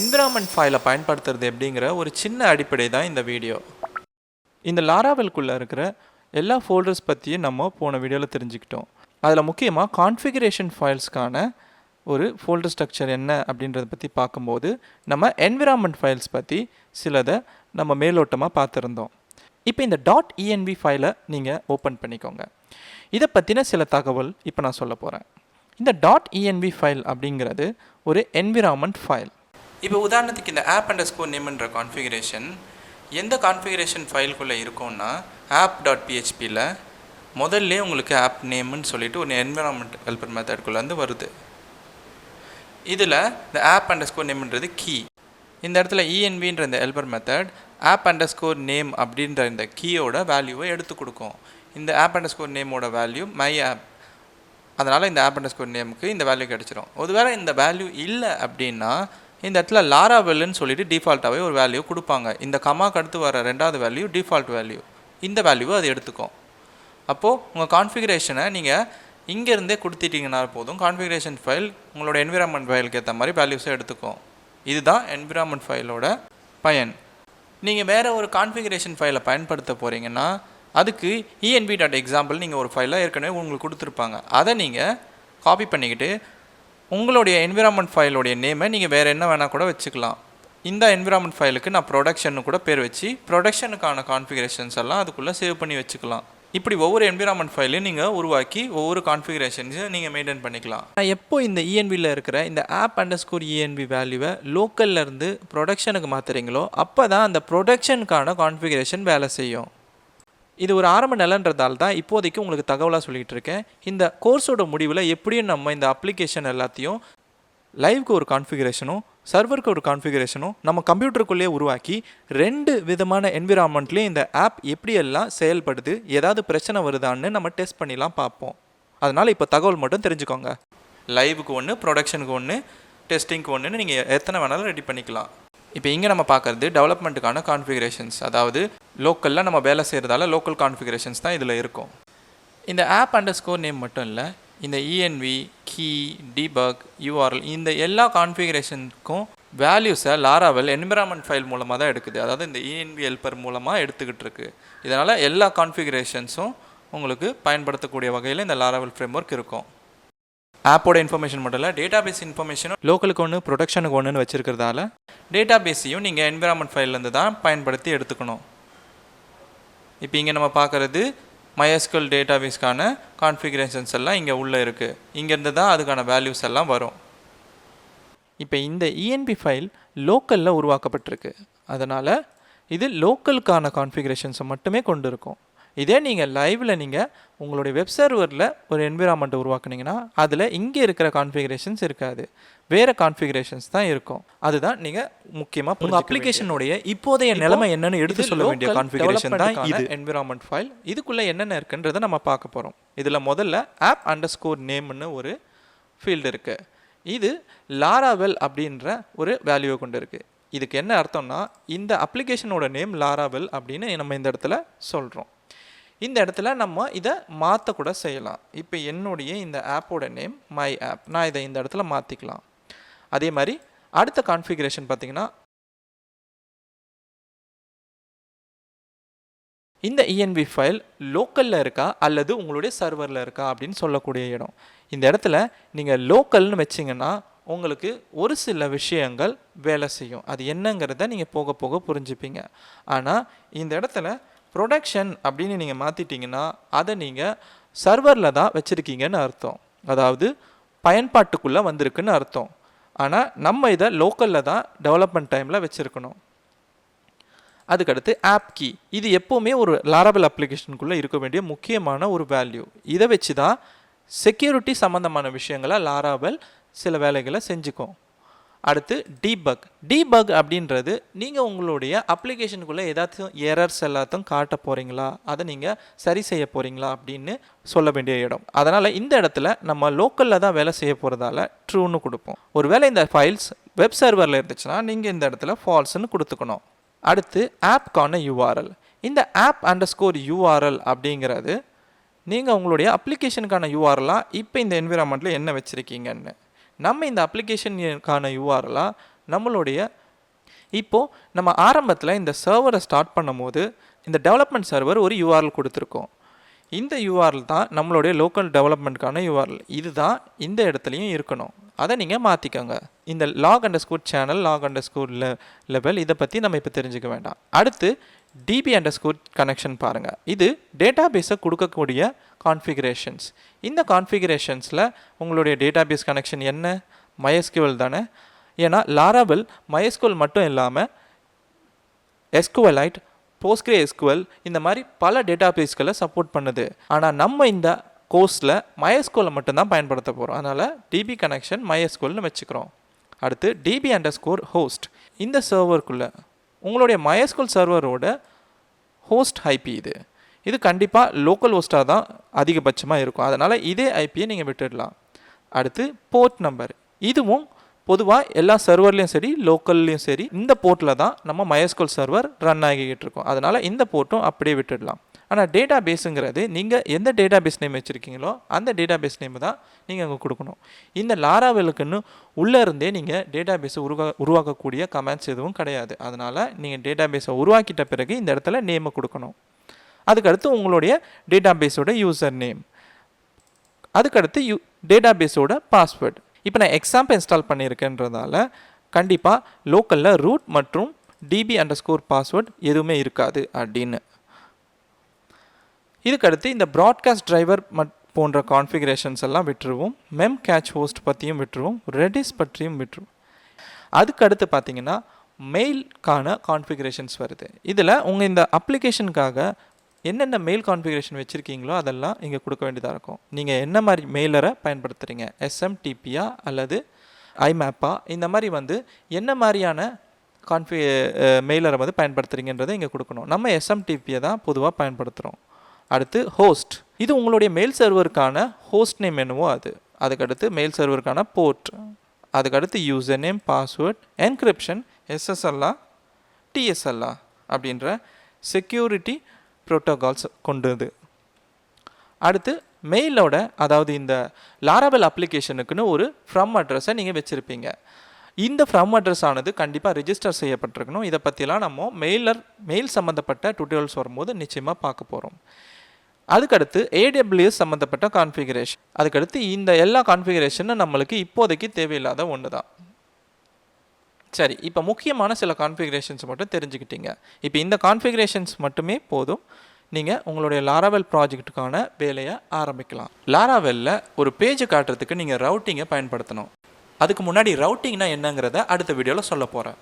Environment ஃபைலை பயன்படுத்துறது எப்படிங்கிற ஒரு சின்ன அடிப்படை தான் இந்த வீடியோ. இந்த லாராவெல்குள்ளே இருக்கிற எல்லா ஃபோல்டர்ஸ் பற்றியும் நம்ம போன வீடியோவில் தெரிஞ்சுக்கிட்டோம். அதில் முக்கியமாக கான்ஃபிகரேஷன் ஃபைல்ஸ்க்கான ஒரு ஃபோல்டர் ஸ்ட்ரக்சர் என்ன அப்படின்றத பற்றி பார்க்கும்போது நம்ம என்விரான்மெண்ட் ஃபைல்ஸ் பற்றி சிலதை நம்ம மேலோட்டமாக பார்த்துருந்தோம். இப்போ இந்த .env ஃபைலை நீங்கள் ஓப்பன் பண்ணிக்கோங்க. இதை பற்றின சில தகவல் இப்போ நான் சொல்ல போகிறேன். இந்த .env ஃபைல் அப்படிங்கிறது ஒரு என்விரான்மெண்ட் ஃபைல். இப்போ உதாரணத்துக்கு இந்த app_nameன்ற கான்ஃபிகரேஷன் எந்த கான்ஃபிகரேஷன் ஃபைலுக்குள்ளே இருக்கும்னா app.phpயில் முதல்ல உங்களுக்கு ஆப் நேம்னு சொல்லிட்டு ஒரு என்விரான்மெண்ட் ஹெல்பர் மெத்தட்குள்ளேருந்து வருது. இதில் இந்த app_nameன்றது கீ. இந்த இடத்துல envன்ற இந்த ஹெல்பர் மெத்தட் app_name அப்படின்ற இந்த கீயோட வேல்யூவை எடுத்து கொடுக்கும். இந்த app_nameோட வேல்யூ மை ஆப். அதனால் இந்த app_nameக்கு இந்த வேல்யூ கிடச்சிரும். ஒருவேளை இந்த வேல்யூ இல்லை அப்படின்னா இந்த இடத்துல லாராவெல்னு சொல்லிட்டு டிஃபால்ட்டாகவே ஒரு வேல்யூ கொடுப்பாங்க. இந்த கமாக்கு அடுத்து வர ரெண்டாவது வேல்யூ டிஃபால்ட் வேல்யூ. இந்த வேல்யூவை அது எடுத்துக்கும். அப்போது உங்கள் கான்ஃபிகரேஷனை நீங்கள் இங்கேருந்தே கொடுத்துட்டிங்கன்னா போதும். கான்ஃபிகரேஷன் ஃபைல் உங்களோட என்விரான்மெண்ட் ஃபைலுக்கு ஏற்ற மாதிரி வேல்யூஸை எடுத்துக்கும். இதுதான் என்விரான்மெண்ட் ஃபைலோட பயன். நீங்கள் வேறு ஒரு கான்ஃபிகரேஷன் ஃபைலை பயன்படுத்த போகிறீங்கன்னா அதுக்கு env.example நீங்கள் ஒரு ஃபைலை ஏற்கனவே உங்களுக்கு கொடுத்துருப்பாங்க. அதை நீங்கள் காப்பி பண்ணிக்கிட்டு உங்களுடைய என்விரான்மெண்ட் ஃபைலோடைய நேமை நீங்கள் வேறு என்ன வேணால் கூட வச்சுக்கலாம். இந்த என்விரான்மெண்ட் ஃபைலுக்கு நான் ப்ரொடக்ஷன்னு கூட பேர் வச்சு ப்ரொடக்ஷனுக்கான கான்ஃபிகரேஷன்ஸ் எல்லாம் அதுக்குள்ளே சேவ் பண்ணி வச்சுக்கலாம். இப்படி ஒவ்வொரு என்விரான்மெண்ட் ஃபைலையும் நீங்கள் உருவாக்கி ஒவ்வொரு கான்ஃபிகரேஷன்ஸையும் நீங்கள் மெயின்டைன் பண்ணிக்கலாம். நான் எப்போ இந்த envயில் இருக்கிற இந்த app_env வேல்யூவை லோக்கல்லேருந்து ப்ரொடக்ஷனுக்கு மாற்றுறீங்களோ அப்போ தான் அந்த ப்ரொடக்ஷனுக்கான கான்ஃபிகரேஷன் வேலை செய்யும். இது ஒரு ஆரம்ப நிலைன்றதால தான் இப்போதைக்கு உங்களுக்கு தகவலாக சொல்லிகிட்டு இருக்கேன். இந்த கோர்ஸோட முடிவில் எப்படியும் நம்ம இந்த அப்ளிகேஷன் எல்லாத்தையும் லைவ்க்கு ஒரு கான்ஃபிகரேஷனும் சர்வருக்கு ஒரு கான்ஃபிகரேஷனும் நம்ம கம்ப்யூட்டருக்குள்ளேயே உருவாக்கி 2 விதமான என்விரான்மெண்ட்லேயும் இந்த ஆப் எப்படியெல்லாம் செயல்படுது, ஏதாவது பிரச்சனை வருதான்னு நம்ம டெஸ்ட் பண்ணிலாம் பார்ப்போம். அதனால் இப்போ தகவல் மட்டும் தெரிஞ்சுக்கோங்க. லைவுக்கு ஒன்று, ப்ரொடக்ஷனுக்கு ஒன்று, டெஸ்டிங்க்கு ஒன்றுன்னு நீங்கள் எத்தனை வேணாலும் ரெடி பண்ணிக்கலாம். இப்போ இங்கே நம்ம பார்க்குறது டெவலப்மெண்ட்டுக்கான கான்ஃபிகரேஷன்ஸ். அதாவது லோக்கலில் நம்ம வேலை செய்கிறதால லோக்கல் கான்ஃபிகரேஷன்ஸ் தான் இதில் இருக்கும். இந்த app_name மட்டும் இல்லை, இந்த env, key, debug, url இந்த எல்லா கான்ஃபிகரேஷனுக்கும் வேல்யூஸை லாராவெல் என்விரான்மெண்ட் ஃபைல் மூலமாக தான் எடுக்குது. அதாவது இந்த env ஹெல்பர் மூலமாக எடுத்துக்கிட்டு இருக்கு. இதனால் எல்லா கான்ஃபிகரேஷன்ஸும் உங்களுக்கு பயன்படுத்தக்கூடிய வகையில் இந்த லாராவெல் ஃப்ரேம்வொர்க் இருக்கும். ஆப்போட இன்ஃபர்மேஷன் மட்டும் இல்லை, டேட்டாபேஸ் இன்ஃபர்மேஷனும் லோக்கலுக்கு ஒன்று ப்ரொடக்ஷனுக்கு ஒன்றுன்னு வச்சுருக்கிறதால டேட்டாபேஸையும் நீங்கள் என்விரான்மெண்ட் ஃபைல்லேருந்து தான் பயன்படுத்தி எடுத்துக்கணும். இப்போ இங்கே நம்ம பார்க்குறது MySQL டேட்டாபேஸ்க்கான கான்ஃபிகரேஷன்ஸ் எல்லாம் இங்கே உள்ளே இருக்குது. இங்கேருந்து தான் அதுக்கான வேல்யூஸ் எல்லாம் வரும். இப்போ இந்த env ஃபைல் லோக்கலில் உருவாக்கப்பட்டிருக்கு. அதனால் இது லோக்கலுக்கான கான்ஃபிகரேஷன்ஸை மட்டுமே கொண்டு இருக்கும். இதே நீங்கள் லைவில் நீங்கள் உங்களுடைய வெப் சர்வரில் ஒரு என்விரான்மெண்ட்டை உருவாக்குனீங்கன்னா அதில் இங்கே இருக்கிற கான்ஃபிகரேஷன்ஸ் இருக்காது, வேறு கான்ஃபிகரேஷன்ஸ் தான் இருக்கும். அதுதான் நீங்கள் முக்கியமாக உங்கள் அப்ளிகேஷனுடைய இப்போதைய நிலைமை என்னென்னு எடுத்து சொல்ல வேண்டிய கான்ஃபிகரேஷன் தான் இது என்விரான்மெண்ட் ஃபைல். இதுக்குள்ளே என்னென்ன இருக்குன்றதை நம்ம பார்க்க போகிறோம். இதில் முதல்ல app_nameன்னு ஒரு ஃபீல்டு இருக்குது. இது லாராவெல் அப்படின்ற ஒரு வேல்யூவை கொண்டு இருக்குது. இதுக்கு என்ன அர்த்தம்னா இந்த அப்ளிகேஷனோட நேம் லாராவெல் அப்படின்னு நம்ம இந்த இடத்துல சொல்கிறோம். இந்த இடத்துல நம்ம இதை மாற்றக்கூட செய்யலாம். இப்போ என்னுடைய இந்த ஆப்போட நேம் மை ஆப், நான் இதை இந்த இடத்துல மாற்றிக்கலாம். அதே மாதிரி அடுத்த கான்ஃபிகரேஷன் பார்த்தீங்கன்னா இந்த env ஃபைல் லோக்கலில் இருக்கா அல்லது உங்களுடைய சர்வரில் இருக்கா அப்படின்னு சொல்லக்கூடிய இடம். இந்த இடத்துல நீங்கள் லோக்கல்னு வச்சிங்கன்னா உங்களுக்கு ஒரு சில விஷயங்கள் வேலை செய்யும். அது என்னங்கிறத நீங்கள் போக போக புரிஞ்சுப்பீங்க. ஆனால் இந்த இடத்துல ப்ரொடக்ஷன் அப்படின்னு நீங்கள் மாற்றிட்டீங்கன்னா அதை நீங்கள் சர்வரில் தான் வச்சுருக்கீங்கன்னு அர்த்தம். அதாவது பயன்பாட்டுக்குள்ளே வந்திருக்குன்னு அர்த்தம். ஆனால் நம்ம இதை லோக்கலில் தான் டெவலப்மெண்ட் டைமில் வச்சுருக்கணும். அதுக்கடுத்து ஆப் கீ. இது எப்போவுமே ஒரு லாராவெல் அப்ளிகேஷனுக்குள்ளே இருக்க வேண்டிய முக்கியமான ஒரு வேல்யூ. இதை வச்சு தான் செக்யூரிட்டி சம்மந்தமான விஷயங்களை லாராவெல் சில வேலைகளை செஞ்சுக்கும். அடுத்து டீபக் அப்படின்றது நீங்கள் உங்களுடைய அப்ளிகேஷனுக்குள்ளே ஏதாச்சும் எரர்ஸ் எல்லாத்தையும் காட்ட போகிறீங்களா, அதை நீங்கள் சரி செய்ய போகிறீங்களா அப்படின்னு சொல்ல வேண்டிய இடம். அதனால் இந்த இடத்துல நம்ம லோக்கலில் தான் வேலை செய்ய போகிறதால ட்ரூன்னு கொடுப்போம். ஒருவேளை இந்த ஃபைல்ஸ் வெப் சர்வரில் இருந்துச்சுன்னா நீங்கள் இந்த இடத்துல ஃபால்ஸ்ன்னு கொடுத்துக்கணும். அடுத்து ஆப்கான URL. இந்த app_url அப்படிங்கிறது நீங்கள் உங்களுடைய அப்ளிகேஷனுக்கான URL-ஆ இப்போ இந்த என்விரான்மெண்ட்டில் என்ன வச்சுருக்கீங்கன்னு. நம்ம இந்த அப்ளிகேஷனுக்கான URL-ஆ நம்மளுடைய இப்போது நம்ம ஆரம்பத்தில் இந்த சர்வரை ஸ்டார்ட் பண்ணும்போது இந்த டெவலப்மெண்ட் சர்வர் ஒரு URL கொடுத்துருக்கோம். இந்த URL தான் நம்மளுடைய லோக்கல் டெவலப்மெண்ட்கான URL. இதுதான் இந்த இடத்துலையும் இருக்கணும். அதை நீங்கள் மாற்றிக்கோங்க. இந்த log_channel log_level இதை பற்றி நம்ம இப்போ தெரிஞ்சுக்க வேண்டாம். அடுத்து DB_connection பாருங்கள். இது டேட்டாபேஸை கொடுக்கக்கூடிய கான்ஃபிகரேஷன்ஸ். இந்த கான்ஃபிகரேஷன்ஸில் உங்களுடைய டேட்டாபேஸ் கனெக்ஷன் என்ன? MySQL தானே. ஏன்னா Laravel MySQL மட்டும் இல்லாமல் SQLite, PostgreSQL இந்த மாதிரி பல டேட்டாபேஸ்களை சப்போர்ட் பண்ணுது. ஆனால் நம்ம இந்த கோர்ஸில் MySQL மட்டும்தான் பயன்படுத்த போகிறோம். அதனால் DB கனெக்ஷன் MySQLனு வச்சுக்கிறோம். அடுத்து DB_host. இந்த சர்வருக்குள்ளே உங்களுடைய MySQL சர்வரோட ஹோஸ்ட் ஐபி இது கண்டிப்பாக லோக்கல் ஹோஸ்ட்டாக தான் அதிகபட்சமாக இருக்கும். அதனால் இதே ஐபியை நீங்கள் விட்டுடலாம். அடுத்து போர்ட் நம்பர். இதுவும் பொதுவாக எல்லா சர்வர்லேயும் சரி லோக்கல்லையும் சரி இந்த போர்ட்டில் தான் நம்ம MySQL சர்வர் ரன் ஆகிக்கிட்டு இருக்கோம். அதனால் இந்த போர்ட்டும் அப்படியே விட்டுடலாம். ஆனால் டேட்டா பேஸுங்கிறது நீங்கள் எந்த டேட்டா பேஸ் நேம் வச்சுருக்கீங்களோ அந்த டேட்டா பேஸ் நேம் தான் நீங்கள் அங்கே கொடுக்கணும். இந்த லாராவெலுக்குன்னு உள்ளே இருந்தே நீங்கள் டேட்டா பேஸை உருவாக்கக்கூடிய கமெண்ட்ஸ் எதுவும் கிடையாது. அதனால் நீங்கள் டேட்டா பேஸை உருவாக்கிட்ட பிறகு இந்த இடத்துல நேமை கொடுக்கணும். அதுக்கடுத்து உங்களுடைய டேட்டா பேஸோட யூசர் நேம், அதுக்கடுத்து டேட்டா பேஸோட பாஸ்வேர்டு. இப்போ நான் எக்ஸாம்பிள் இன்ஸ்டால் பண்ணியிருக்கேன்றதால கண்டிப்பாக லோக்கலில் ரூட் மற்றும் DB_password எதுவுமே இருக்காது அப்படின்னு. இதுக்கடுத்து இந்த ப்ராட்காஸ்ட் டிரைவர் போன்ற கான்ஃபிகரேஷன்ஸ் எல்லாம் விட்டுருவோம். memcache ஹோஸ்ட் பற்றியும் விட்டுருவோம். ரெடிஸ் பற்றியும் விட்டுருவோம். அதுக்கடுத்து பார்த்தீங்கன்னா மெயில்கான கான்ஃபிகரேஷன்ஸ் வருது. இதில் உங்கள் இந்த அப்ளிகேஷனுக்காக என்னென்ன மெயில் கான்ஃபிகரேஷன் வச்சுருக்கீங்களோ அதெல்லாம் இங்கே கொடுக்க வேண்டியதாக இருக்கும். நீங்கள் என்ன மாதிரி மெயிலரை பயன்படுத்துகிறீங்க, SMTP அல்லது IMAP இந்த மாதிரி என்ன மாதிரியான மெயிலரை பயன்படுத்துகிறீங்கன்றதை இங்கே கொடுக்கணும். நம்ம SMTP தான் பொதுவாக பயன்படுத்துகிறோம். அடுத்து ஹோஸ்ட். இது உங்களுடைய மெயில் சர்வருக்கான ஹோஸ்ட் நேம் என்னவோ அதுக்கடுத்து மெயில் சர்வருக்கான போர்ட், அதுக்கடுத்து user name, password, encryption, SSL TSL அப்படின்ற செக்யூரிட்டி ப்ரோட்டோகால்ஸ் கொண்டது. அடுத்து மெயிலோட அதாவது இந்த லாராவெல் அப்ளிகேஷனுக்குன்னு ஒரு ஃப்ரம் அட்ரஸை நீங்கள் வச்சுருப்பீங்க. இந்த ஃப்ரம் அட்ரஸ் ஆனது கண்டிப்பாக ரிஜிஸ்டர் செய்யப்பட்டிருக்கணும். இதை பற்றிலாம் நம்ம மெயில் சம்மந்தப்பட்ட டுட்டோரியல்ஸ் வரும்போது நிச்சயமாக பார்க்க போகிறோம். அதுக்கடுத்து AWS சம்மந்தப்பட்ட கான்ஃபிகரேஷன். அதுக்கடுத்து இந்த எல்லா கான்ஃபிகரேஷனும் நம்மளுக்கு இப்போதைக்கு தேவையில்லாத ஒன்று தான். சரி, இப்போ முக்கியமான சில கான்ஃபிகரேஷன்ஸ் மட்டும் தெரிஞ்சுக்கிட்டீங்க. இப்போ இந்த கான்ஃபிகரேஷன்ஸ் மட்டுமே போதும். நீங்கள் உங்களுடைய லாராவெல் ப்ராஜெக்ட்டுக்கான வேலையை ஆரம்பிக்கலாம். லாராவெல்லில் ஒரு பேஜை காட்டுறதுக்கு நீங்கள் ரவுட்டிங்கை பயன்படுத்தணும். அதுக்கு முன்னாடி ரவுட்டிங்னா என்னங்கிறத அடுத்த வீடியோவில் சொல்ல போகிறேன்.